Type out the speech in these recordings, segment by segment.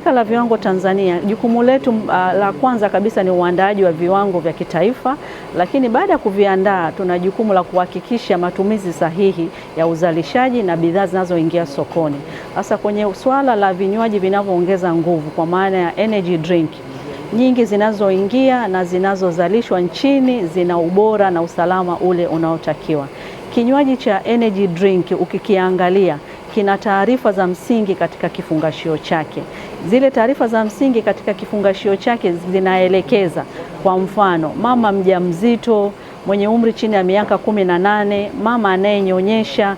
Shirika la Viwango Tanzania, jukumu letu la kwanza kabisa ni uandaaji wa viwango vya kitaifa, lakini baada ya kuviandaa tuna jukumu la kuhakikisha matumizi sahihi ya uzalishaji na bidhaa zinazoingia sokoni. Hasa kwenye swala la vinywaji vinavyoongeza nguvu kwa maana ya energy drink, nyingi zinazoingia na zinazozalishwa nchini zina ubora na usalama ule unaotakiwa. Kinywaji cha energy drink ukikiangalia kina taarifa za msingi katika kifungashio chake. Zile taarifa za msingi katika kifungashio chake zinaelekeza, kwa mfano, mama mjamzito mwenye umri chini ya miaka 18, mama anayenyonyesha,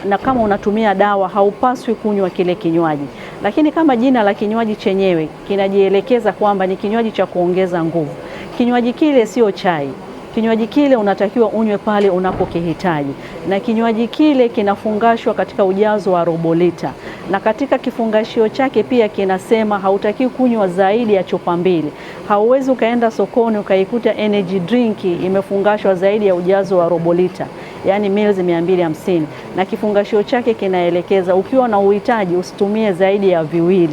na kama unatumia dawa haupaswi kunywa kile kinywaji. Lakini kama jina la kinywaji chenyewe kinajielekeza kwamba ni kinywaji cha kuongeza nguvu, kinywaji kile sio chai. Kinywaji kile unatakiwa unywe pale unapokihitaji, na kinywaji kile kinafungashwa katika ujazo wa robo lita, na katika kifungashio chake pia kinasema hautakiwi kunywa zaidi ya chupa 2. Hauwezi ukaenda sokoni ukaikuta energy drink imefungashwa zaidi ya ujazo wa robo lita, yani mils 250, na kifungashio chake kinaelekeza ukiwa na uhitaji usitumie zaidi ya 2.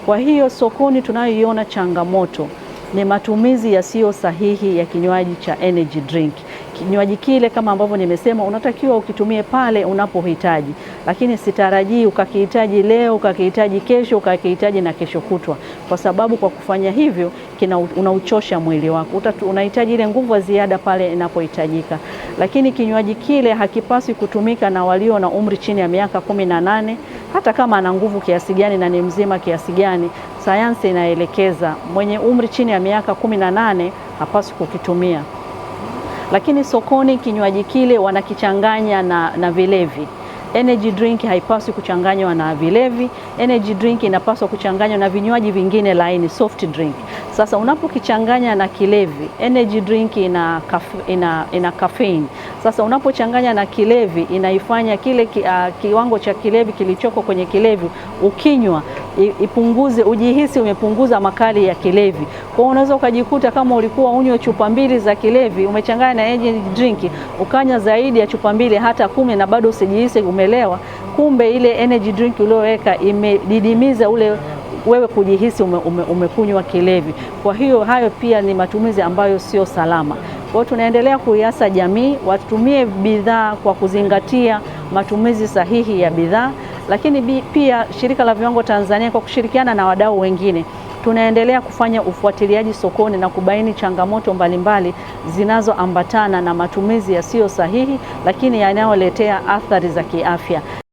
Kwa hiyo sokoni tunayoiona changamoto ni matumizi yasiyo sahihi ya kinywaji cha energy drink. Kinywaji kile kama ambavyo nimesema unatakiwa ukitumie pale unapohitaji, lakini sitarajii ukakihitaji leo, ukakihitaji kesho, ukakihitaji na kesho kutwa, kwa sababu kwa kufanya hivyo unauchosha mwili wako. Unahitaji ile nguvu ya ziada pale inapohitajika. Lakini kinywaji kile hakipaswi kutumika na walio na umri chini ya miaka 18, hata kama ana nguvu kiasi gani na ni mzima kiasi gani. Sayansi inaelekeza mwenye umri chini ya miaka 18 hapaswi kukitumia. Lakini sokoni kinywaji kile wanakichanganya na vilevi. Energy drink haipaswi kuchanganywa na vilevi. Energy drink inapaswa kuchanganywa na vinywaji vingine laini, soft drink. Sasa unapokichanganya na kilevi, energy drink ina caffeine. Sasa unapochanganya na kilevi inaifanya kile kiwango cha kilevi kilichoko kwenye kilevi ukinywa ipunguze, ujihisi umepunguza makali ya kilevi. Kwa hiyo unaweza ukajikuta kama ulikuwa unywe chupa 2 za kilevi, umechanganya na energy drink ukanya zaidi ya chupa 2 hata 10 na bado usijihisi umelewa. Kumbe ile energy drink ulioweka imedidimiza ule wewe kujihisi umekunywa kilevi. Kwa hiyo hayo pia ni matumizi ambayo sio salama. Kwa hiyo tunaendelea kuiasa jamii watumie bidhaa kwa kuzingatia matumizi sahihi ya bidhaa. Lakini pia Shirika la Viwango Tanzania kwa kushirikiana na wadau wengine tunaendelea kufanya ufuatiliaji sokoni na kubaini changamoto mbalimbali zinazoambatana na matumizi yasiyo sahihi, lakini yanayoletea athari za kiafya.